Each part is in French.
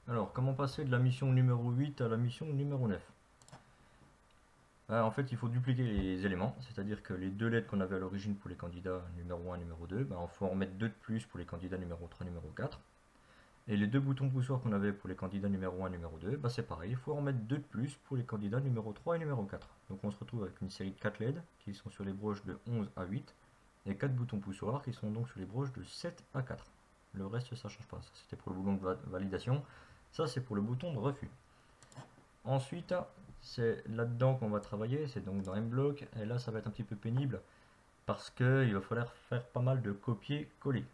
Alors, comment passer de la mission numéro 8 à la mission numéro 9? En fait, il faut dupliquer les éléments, c'est-à-dire que les deux lettres qu'on avait à l'origine pour les candidats numéro 1 et numéro 2, il faut en remettre deux de plus pour les candidats numéro 3 et numéro 4. Et les deux boutons poussoirs qu'on avait pour les candidats numéro 1 et numéro 2, c'est pareil, il faut en remettre deux de plus pour les candidats numéro 3 et numéro 4. Donc on se retrouve avec une série de 4 LED qui sont sur les broches de 11 à 8 et 4 boutons poussoirs qui sont donc sur les broches de 7 à 4. Le reste ça ne change pas, ça c'était pour le bouton de validation, ça c'est pour le bouton de refus. Ensuite, c'est là-dedans qu'on va travailler, c'est donc dans MBlock, et là ça va être un petit peu pénible parce qu'il va falloir faire pas mal de copier-coller.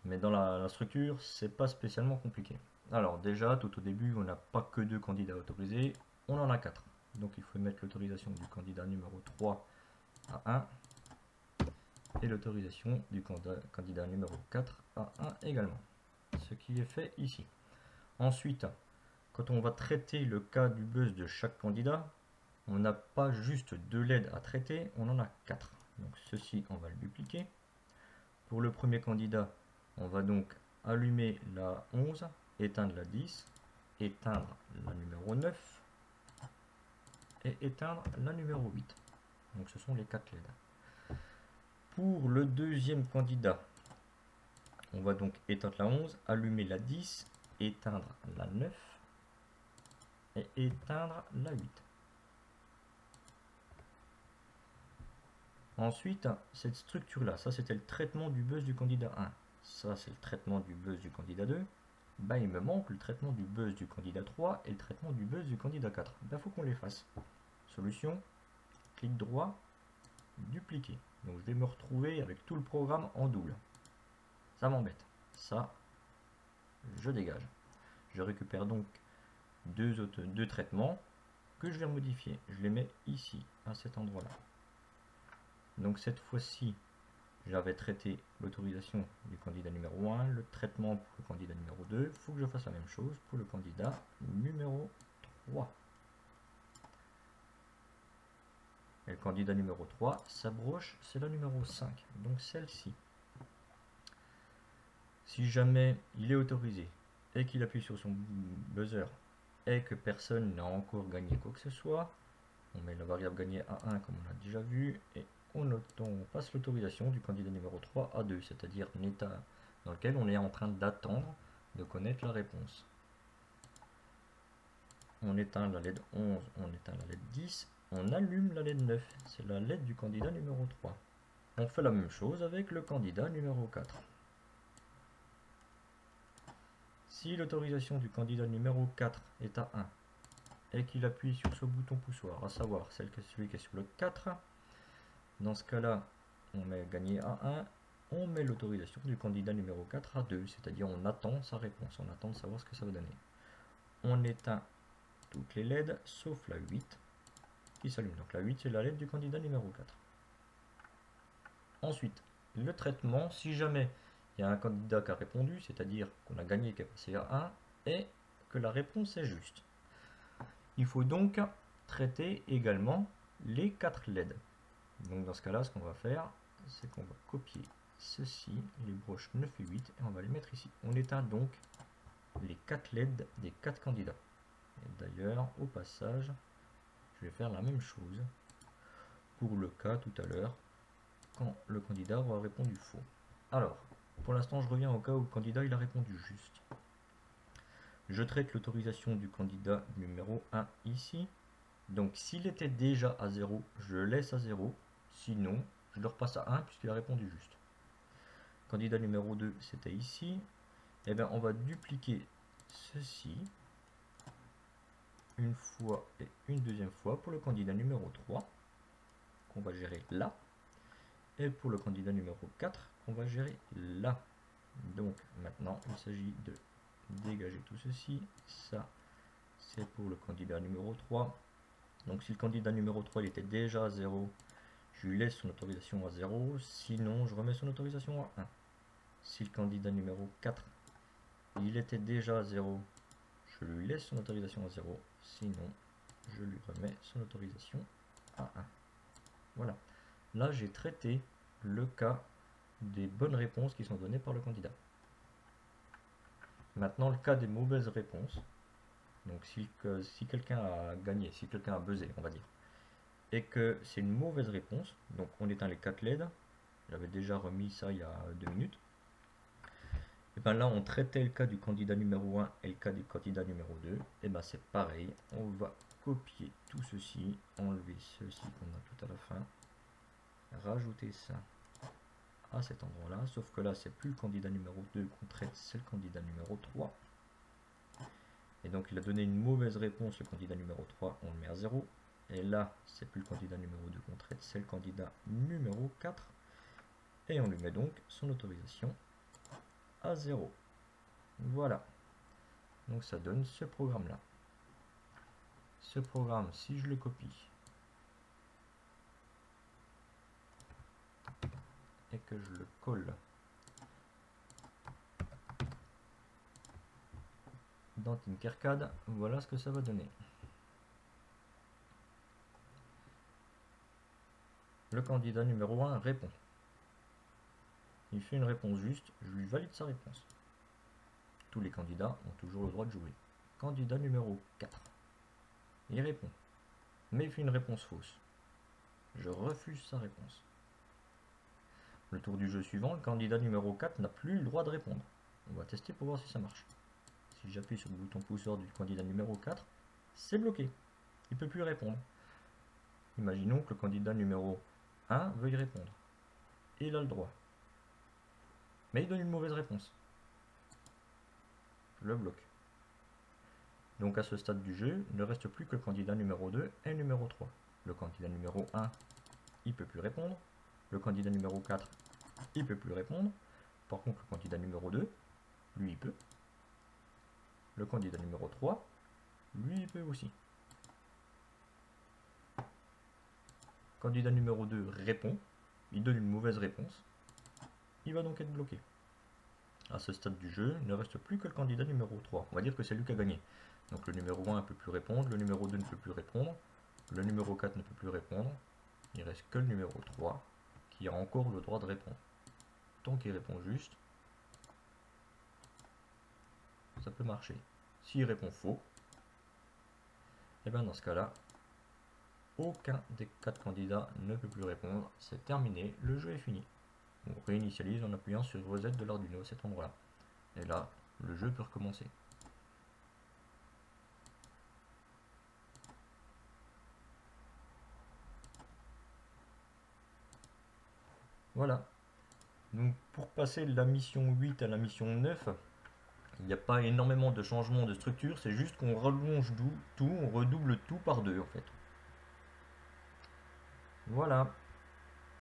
Mais dans la structure, c'est pas spécialement compliqué. Alors déjà, tout au début, on n'a pas que deux candidats autorisés, on en a 4. Donc il faut mettre l'autorisation du candidat numéro 3 à 1 et l'autorisation du candidat numéro 4 à 1 également. Ce qui est fait ici. Ensuite, quand on va traiter le cas du buzz de chaque candidat, on n'a pas juste deux LED à traiter, on en a 4. Donc ceci, on va le dupliquer. Pour le premier candidat, on va donc allumer la 11, éteindre la 10, éteindre la numéro 9 et éteindre la numéro 8. Donc ce sont les 4 LED. Pour le deuxième candidat, on va donc éteindre la 11, allumer la 10, éteindre la 9 et éteindre la 8. Ensuite, cette structure-là, ça c'était le traitement du buzz du candidat 1. Ça c'est le traitement du buzz du candidat 2. Il me manque le traitement du buzz du candidat 3 et le traitement du buzz du candidat 4. Il faut qu'on les fasse. Solution, clic droit, dupliquer. Donc je vais me retrouver avec tout le programme en double. Ça m'embête. Ça, je dégage. Je récupère donc deux traitements que je vais modifier. Je les mets ici, à cet endroit-là. Donc cette fois-ci, j'avais traité l'autorisation du candidat numéro 1, le traitement pour le candidat numéro 2. Il faut que je fasse la même chose pour le candidat numéro 3. Et le candidat numéro 3, sa broche, c'est la numéro 5, donc celle-ci. Si jamais il est autorisé et qu'il appuie sur son buzzer et que personne n'a encore gagné quoi que ce soit, on met la variable gagner à 1 comme on l'a déjà vu, et on passe l'autorisation du candidat numéro 3 à 2, c'est-à-dire un état dans lequel on est en train d'attendre de connaître la réponse. On éteint la LED 11, on éteint la LED 10, on allume la LED 9, c'est la LED du candidat numéro 3. On fait la même chose avec le candidat numéro 4. Si l'autorisation du candidat numéro 4 est à 1 et qu'il appuie sur ce bouton poussoir, à savoir celui qui est sur le 4, dans ce cas-là, on met gagner à 1, on met l'autorisation du candidat numéro 4 à 2, c'est-à-dire on attend sa réponse, on attend de savoir ce que ça va donner. On éteint toutes les LED sauf la 8 qui s'allume. Donc la 8 c'est la LED du candidat numéro 4. Ensuite, le traitement, si jamais il y a un candidat qui a répondu, c'est-à-dire qu'on a gagné qui est passé à 1 et que la réponse est juste. Il faut donc traiter également les 4 LED. Donc dans ce cas-là, ce qu'on va faire, c'est qu'on va copier ceci, les broches 9 et 8, et on va les mettre ici. On éteint donc les 4 LED des 4 candidats. Et d'ailleurs, au passage, je vais faire la même chose pour le cas tout à l'heure, quand le candidat aura répondu faux. Alors, pour l'instant, je reviens au cas où le candidat il a répondu juste. Je traite l'autorisation du candidat numéro 1 ici. Donc, s'il était déjà à 0, je le laisse à 0. Sinon, je le repasse à 1 puisqu'il a répondu juste. Candidat numéro 2, c'était ici. Et bien, on va dupliquer ceci une fois et une deuxième fois pour le candidat numéro 3, qu'on va gérer là. Et pour le candidat numéro 4, qu'on va gérer là. Donc, maintenant, il s'agit de dégager tout ceci. Ça, c'est pour le candidat numéro 3. Donc, si le candidat numéro 3 il était déjà à 0, je lui laisse son autorisation à 0. Sinon, je remets son autorisation à 1. Si le candidat numéro 4 il était déjà à 0, je lui laisse son autorisation à 0. Sinon, je lui remets son autorisation à 1. Voilà. Là, j'ai traité le cas des bonnes réponses qui sont données par le candidat. Maintenant, le cas des mauvaises réponses. Donc si quelqu'un a gagné, si quelqu'un a buzzé, on va dire, et que c'est une mauvaise réponse, donc on éteint les 4 LED, j'avais déjà remis ça il y a 2 minutes, et bien là on traitait le cas du candidat numéro 1 et le cas du candidat numéro 2, et bien c'est pareil, on va copier tout ceci, enlever ceci qu'on a tout à la fin, rajouter ça à cet endroit là, sauf que là c'est plus le candidat numéro 2 qu'on traite, c'est le candidat numéro 3. Et donc il a donné une mauvaise réponse, le candidat numéro 3, on le met à 0. Et là, c'est plus le candidat numéro 2 qu'on traite, c'est le candidat numéro 4. Et on lui met donc son autorisation à 0. Voilà. Donc ça donne ce programme-là. Ce programme, si je le copie et que je le colle dans Tinkercad, voilà ce que ça va donner. Le candidat numéro 1 répond. Il fait une réponse juste, je lui valide sa réponse. Tous les candidats ont toujours le droit de jouer. Candidat numéro 4. Il répond, mais il fait une réponse fausse. Je refuse sa réponse. Le tour du jeu suivant, le candidat numéro 4 n'a plus le droit de répondre. On va tester pour voir si ça marche. Si j'appuie sur le bouton pousseur du candidat numéro 4, c'est bloqué. Il ne peut plus répondre. Imaginons que le candidat numéro 1 veuille répondre. Et il a le droit. Mais il donne une mauvaise réponse. Je le bloque. Donc à ce stade du jeu, il ne reste plus que le candidat numéro 2 et le numéro 3. Le candidat numéro 1, il ne peut plus répondre. Le candidat numéro 4, il ne peut plus répondre. Par contre, le candidat numéro 2, lui, il peut. Le candidat numéro 3, lui, il peut aussi. Candidat numéro 2 répond. Il donne une mauvaise réponse. Il va donc être bloqué. À ce stade du jeu, il ne reste plus que le candidat numéro 3. On va dire que c'est lui qui a gagné. Donc le numéro 1 ne peut plus répondre, le numéro 2 ne peut plus répondre, le numéro 4 ne peut plus répondre. Il ne reste que le numéro 3 qui a encore le droit de répondre. Tant qu'il répond juste, ça peut marcher. S'il répond faux, et bien dans ce cas-là, aucun des 4 candidats ne peut plus répondre. C'est terminé, le jeu est fini. On réinitialise en appuyant sur Reset de l'Arduino à cet endroit-là. Et là, le jeu peut recommencer. Voilà. Donc pour passer de la mission 8 à la mission 9, il n'y a pas énormément de changements de structure, c'est juste qu'on rallonge tout, on redouble tout par 2 en fait. Voilà.